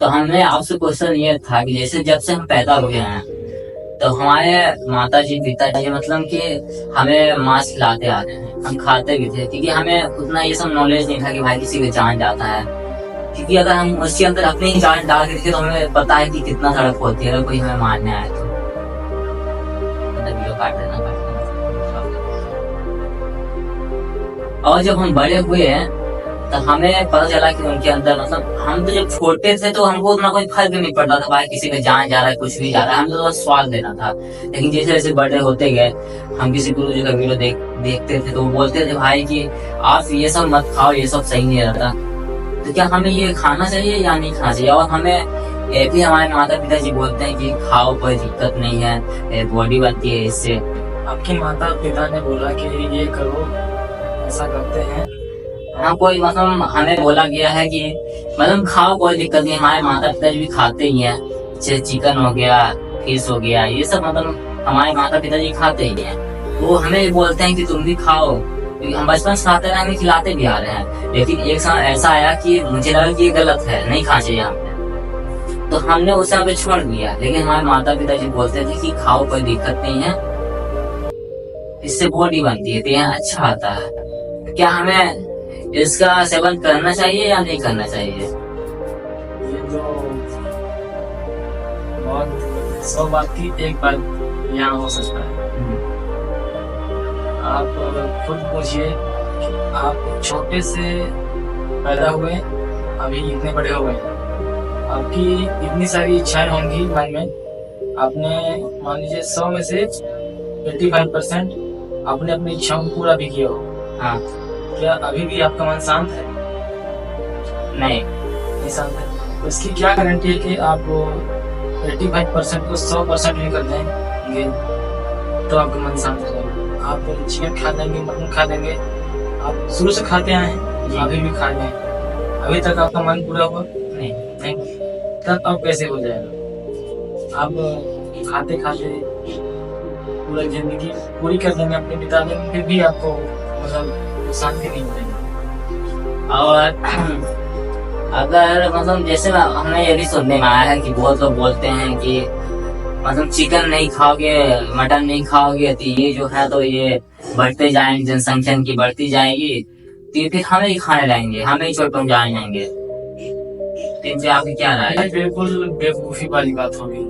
तो हमें आपसे क्वेश्चन ये था कि जैसे जब से हम पैदा हुए हैं तो हमारे माता जी पिताजी मतलब कि हमें मांस खिलाते आ रहे हैं, हम खाते भी थे क्योंकि हमें उतना ये सब नॉलेज नहीं था कि भाई किसी का जान जाता है। क्योंकि अगर हम उसके अंदर अपनी ही जान डाल देते तो हमें पता है कि कितना सड़क होती है अगर कोई हमें मारने आए तो। वीडियो काट देना, और जब हम बड़े हुए हैं तो हमें पता चला कि उनके अंदर मतलब हम तो जब छोटे थे तो हमको उतना कोई फर्क नहीं पड़ता था भाई किसी का जान जा रहा है कुछ भी जा रहा है, हम तो बस स्वाद लेना था। लेकिन जैसे जैसे बड़े होते गए हम किसी गुरु जी का वीडियो देखते थे तो वो बोलते थे भाई कि आप ये सब मत खाओ, ये सब सही नहीं रहता। तो क्या हमें ये खाना चाहिए या नहीं खाना चाहिए? और हमें ये भी हमारे माता पिता जी बोलते हैं कि खाओ कोई दिक्कत नहीं है, बॉडी बनती है इससे। आपके माता पिता ने बोला कि ये करो, ऐसा करते हैं? हाँ, कोई मतलब हमें बोला गया है कि मतलब खाओ कोई दिक्कत नहीं, हमारे माता पिता भी खाते ही हैं, जैसे चिकन हो गया, फिश हो गया, ये सब मतलब हमारे माता पिता जी खाते ही हैं। वो हमें भी बोलते हैं कि तुम भी खाओ, क्योंकि हम बचपन से खाते रहे, हमें खिलाते भी आ रहे हैं। लेकिन एक समय ऐसा आया कि मुझे लगा कि ये गलत है, नहीं खाना चाहिए हमें, तो हमने उस समय छोड़ दिया। लेकिन हमारे माता पिता जी बोलते थे कि खाओ कोई दिक्कत नहीं है, इससे बॉडी बनती है, तो यह अच्छा आता है। क्या हमें इसका सेवन करना चाहिए या नहीं करना चाहिए? ये जो बहुत 100 बात की एक बात यहाँ हो सकता है। आप खुद पूछिए कि आप छोटे से पैदा हुए, अभी इतने बड़े हो गए, आपकी इतनी सारी इच्छाएं होंगी मन में। आपने मान लीजिए 100 में से 85% आपने अपनी इच्छाओं को पूरा भी किया हो। हाँ। क्या अभी भी आपका मन शांत है? नहीं शांत है। तो इसकी क्या गारंटी है कि आप 85% को 100% भी कर देंगे तो आपका मन शांत रहेगा? आप चिकन खा लेंगे, मटन खा लेंगे, आप शुरू से खाते आए हैं, अभी भी खा लें, अभी तक आपका मन पूरा हुआ नहीं, तब अब कैसे हो जाएगा? आप खाते खाते पूरा जिंदगी पूरी कर लेंगे, अपने बिता लेंगे, फिर भी आपको मतलब शांति नहीं मिलेगी। और अगर मतलब जैसे हमें ये भी सुनने में आया है कि बहुत लोग बोलते हैं कि मतलब चिकन नहीं खाओगे, मटन नहीं खाओगे तो ये जो है तो ये बढ़ते जाएंगे, जनसंख्या की बढ़ती जाएगी, तो ये फिर हमें ही खाने लाएंगे, हमें ही चोट जाएंगे। तो इनसे आपकी क्या राय है? बिल्कुल बेवकूफ़ी वाली बात होगी।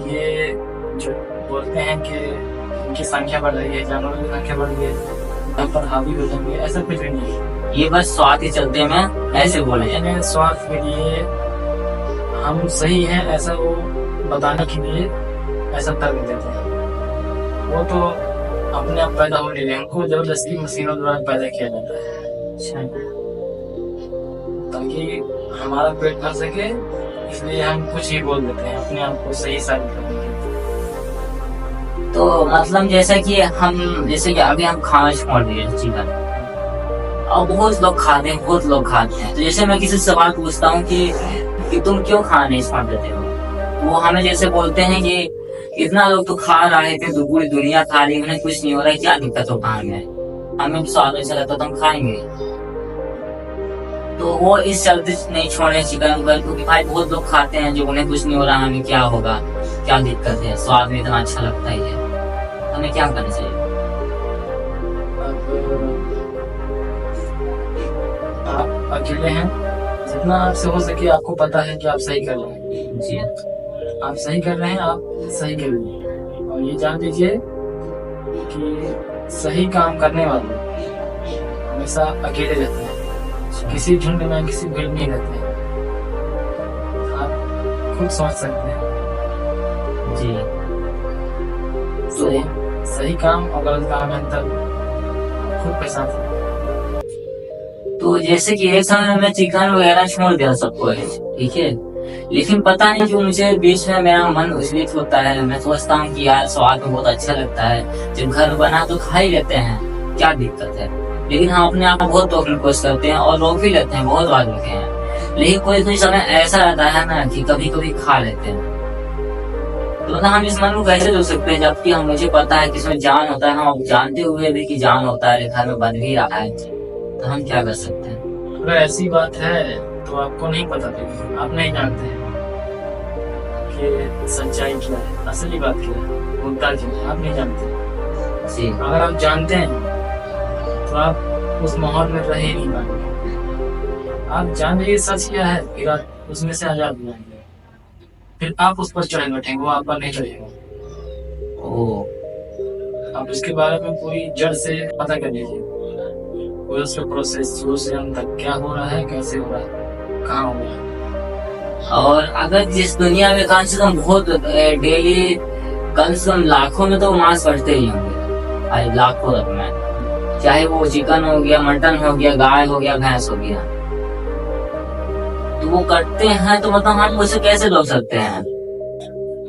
ये जो बोलते हैं कि उनकी संख्या बढ़ रही है, जानवरों की संख्या बढ़ रही है, हम पर हावी हो जाएंगे, ऐसा कुछ भी नहीं है। ये बस स्वार्थ के चलते में ऐसे बोले जाते हैं। स्वार्थ के लिए हम सही हैं ऐसा वो बताने के लिए ऐसा तर्क देते हैं। वो तो अपने आप पैदा हो नहीं रहे, उनको जबरदस्ती मशीनों द्वारा पैदा किया जाता है ताकि हमारा पेट भर सके, इसलिए हम कुछ ही बोल देते हैं अपने आप को सही साबित करने के लिए। तो मतलब जैसे कि अभी हम खाना छोड़ दिए चिकन, और बहुत लोग खाते हैं, बहुत लोग खाते हैं। तो जैसे मैं किसी से सवाल पूछता हूँ कि तुम क्यों खाना नहीं छोड़ देते हो, वो हमें जैसे बोलते हैं कि इतना लोग तो खा रहे थे, तो पूरी दुनिया खा रही है, उन्हें कुछ नहीं हो रहा है, क्या दिक्कत हो खाने में, हमें भी स्वाद अच्छा लगता तो हम खाएंगे। तो वो इस चलते नहीं छोड़े चिकन, क्योंकि भाई बहुत लोग खाते हैं जो उन्हें कुछ नहीं हो रहा, हमें क्या होगा, क्या दिक्कत है, स्वाद में इतना अच्छा लगता ही है, हमें क्या करना चाहिए? आप अकेले हैं, जितना आपसे हो सके आपको पता है कि आप सही कर रहे हैं। जी, आप सही कर रहे हैं, आप सही करिए। और ये जान लीजिए कि सही काम करने वाले हमेशा अकेले रहते हैं, किसी झुंड में, किसी भीड़ में रहते हैं। आप खुद सोच सकते हैं। जी। सही काम और गलत काम में अंतर खुद पहचान सकते हैं। तो जैसे कि एक समय मैं चिकन वगैरह छोड़ दिया सबको, ठीक है, लेकिन पता नहीं क्यों मुझे बीच में मेरा मन विचलित होता है। मैं सोचता हूँ कि यार स्वाद में बहुत अच्छा लगता है, जब घर बना तो खा ही लेते हैं, क्या दिक्कत है। लेकिन हम अपने आप को बहुत रोकने की कोशिश करते हैं और रोक भी लेते हैं, बहुत बार रोके हैं। लेकिन कोई कोई समय ऐसा रहता है ना कि कभी कभी खा लेते हैं। तो मतलब हम इस मन को कैसे रोक सकते हैं, जबकि हम मुझे पता है कि इसमें जान होता है, हम जानते हुए भी कि जान होता है, घर में बन भी रहा है, तो हम क्या कर सकते हैं? अगर ऐसी बात है तो आपको नहीं पता लगेगी, आप नहीं जानते हैं कि सच्चाई क्या है, असली बात क्या है, मुद्दा क्या है, आप नहीं जानते। जी अगर आप जानते हैं तो आप उस माहौल में रह ही नहीं पाएंगे। आप जान रही सच क्या है, फिर आप उसमें से आजाद हो जाएंगे, फिर आप उस पर चढ़ बैठेंगे, वो आप पर नहीं चढ़ेगा। ओ आप इसके बारे में पूरी जड़ से पता कर लीजिए, पूरा उसका प्रोसेस शुरू से अंत तक क्या हो रहा है, कैसे हो रहा है, कहाँ हो रहा है। और अगर जिस दुनिया में कम से कम बहुत डेली कम से कम लाखों में तो मांस बढ़ते ही होंगे, अरे लाखों में, चाहे वो चिकन हो गया, मटन हो गया, गाय हो गया, भैंस हो गया, तो वो करते हैं। तो मतलब हम उसे कैसे रोक सकते हैं?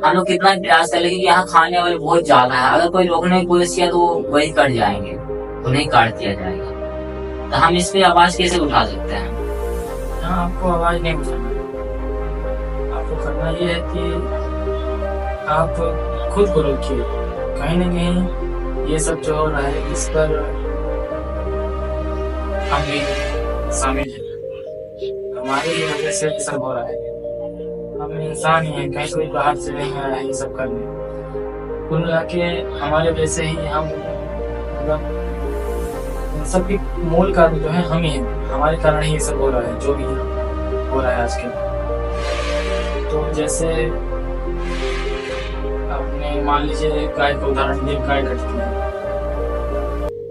हम लोग कितना प्रयास करें, लेकिन यहाँ खाने वाले बहुत ज्यादा है। अगर कोई रोकने की कोशिश किया तो वही कट जाएंगे, उन्हें काट दिया जाएगा। तो हम इस पे आवाज कैसे उठा सकते हैं? यहाँ आपको आवाज नहीं उठाना, आपको करना ये है कि आप खुद को रोकिए। कहीं ना कहीं ये सब जो हो रहा है इस पर हम भी शामिल हैं, हमारी ही वजह से ये सब हो रहा है। हम इंसान ही हैं, कहीं कोई बाहर से नहीं आया है ये सब करने। कुल मिला के हमारे वजह ही हम मतलब इन सब की मूल कारण जो है हम ही हैं, हमारे कारण ही ये सब हो रहा है, जो भी हो रहा है आजकल। तो जैसे आपने मान लीजिए गाय का उदाहरण दिया, गाय कटती है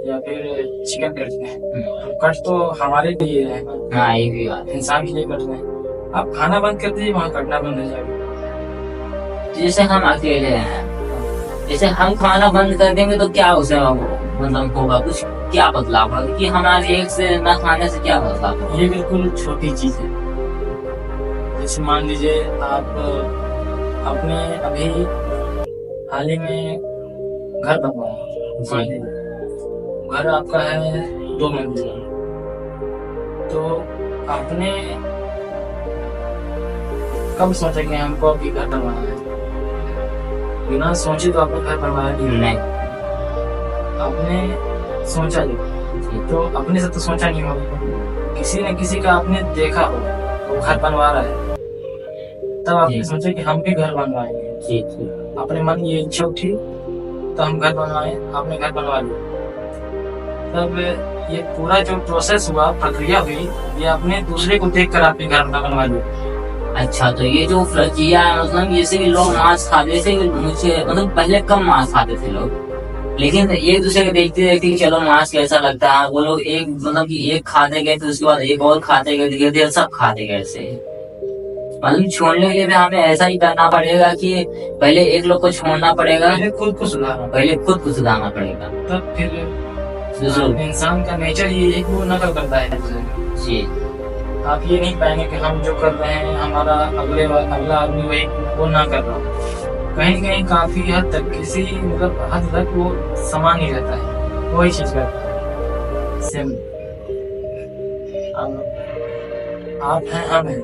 या फिर चिकन कटते हैं, तो कट तो हमारे लिए है, हाँ ये भी बात। इंसान के लिए कट रहे हैं। आप खाना बंद कर दीजिए, वहाँ कटना बंद हो जाएगा। जैसे हम अकेले हैं, जैसे हम खाना बंद कर देंगे तो क्या उसे मतलब होगा, कुछ क्या बदलाव होगा कि हमारे एक से न खाने से क्या बदलाव होगा? ये बिल्कुल छोटी चीज है। जैसे मान लीजिए आप अपने अभी हाल ही में घर बनवाया, घर आपका है 2 मंजिला, तो आपने कब सोचा कि हमको अभी घर बनवाना है? बिना सोचे तो आपने घर बनवाया नहीं, आपने सोचा नहीं, तो अपने से तो सोचा नहीं होगा, किसी न किसी का आपने देखा हो वो घर बनवा रहा है, तब आपने सोचा कि हम भी घर बनवाएंगे। अपने मन ये इच्छा उठी तो हम घर बनवाए, आपने घर बनवा लिया। तब ये पूरा जो प्रोसेस हुआ, प्रक्रिया हुई, ये आपने दूसरे को देख कर आपने घर बनवा लिया। अच्छा, तो ये जो प्रक्रिया है, मतलब जैसे कि लोग मांस खाते थे, मुझे मतलब पहले कम मांस खाते थे लोग, लेकिन एक दूसरे को देखते देखते कि चलो मांस कैसा लगता है, वो लोग एक मतलब कि एक खाते गए तो उसके बाद एक और खाते गए, धीरे धीरे सब खाते गए। ऐसे मतलब छोड़ने के लिए भी हमें ऐसा ही करना पड़ेगा कि पहले एक लोग को छोड़ना पड़ेगा, पहले खुद को सुधारना पड़ेगा, तब फिर इंसान का नेचर ये है कि वो नकल करता है जी। आप ये नहीं पाएंगे कि हम जो कर रहे हैं हमारा अगला आदमी वही वो ना कर रहा हो। कहीं कहीं काफी हद तक किसी मतलब हद तक वो समान ही रहता है, वही चीज करता है सेम। आप हैं, हम हैं,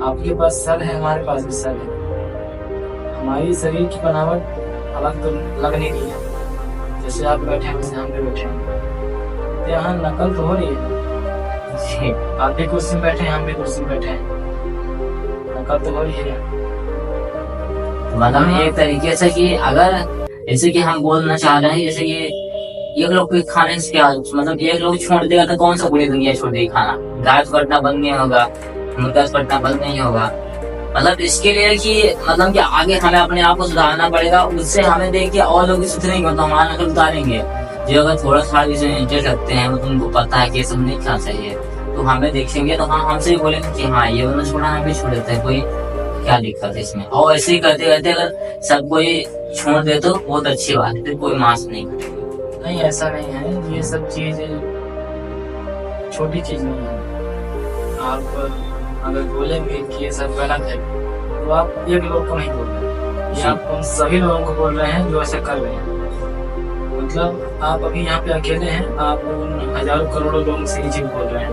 आपके पास सर है, हमारे पास भी सर है। हमारी शरीर की बनावट अलग तो लग नहीं रही है, जैसे आप बैठे हैं वैसे हम भी बैठे हैं, तो यहाँ नकल तो हो रही है। आप भी कुर्सी में बैठे हैं, हम भी कुर्सी में बैठे हैं, नकल तो हो रही है। मतलब एक तरीके से कि अगर जैसे कि हम बोलना चाह रहे हैं, जैसे कि एक लोग खाने से क्या मतलब, एक लोग छोड़ देगा तो कौन सा पूरी दुनिया छोड़ देगी खाना? गाय तो कटना बंद नहीं होगा, मुर्गा तो कटना बंद नहीं होगा। मतलब इसके लिए कि मतलब कि आगे हमें अपने आप को सुधारना पड़ेगा, उससे हमें देख के और लोग सुधरेंगे, मतलब हमारा नकल उतारेंगे। जो अगर थोड़ा सा इंटरेस्ट रखते हैं, मतलब उनको पता है कि ये सब नहीं खाना चाहिए, तो हमें देखेंगे तो हाँ हमसे भी बोलेंगे कि हाँ ये वाला छोड़ा, हम भी छोड़ देते हैं, कोई क्या दिक्कत है इसमें। और ऐसे ही करते करते अगर सब कोई छोड़ दे तो बहुत अच्छी बात है, फिर कोई मांस नहीं कटेगा। नहीं, ऐसा नहीं है, ये सब चीज छोटी चीज नहीं है। आप अगर बोलेंगे कि ये सब गलत है तो आप एक लोग को नहीं बोल रहे, ये आप उन सभी लोगों को बोल रहे हैं जो ऐसा कर रहे हैं। मतलब आप अभी यहाँ पे अकेले हैं, आप उन हजारों करोड़ों लोगों से ये चीज बोल रहे हैं,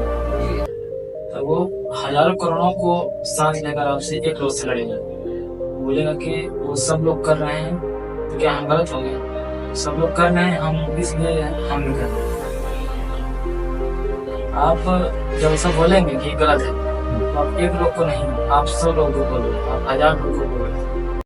तो वो हजारों करोड़ों को सांस लेकर आपसे एक लोग से लड़ेगा, बोलेगा कि वो सब लोग कर रहे हैं तो क्या हम गलत हो गए? सब लोग कर रहे हैं, हम इसलिए हम भी कर रहे हैं। आप जब ऐसा बोलेंगे कि गलत है तो आप एक लोग को नहीं, आप 100 लोगों को बोलो, आप 1000 लोगों को बोलो।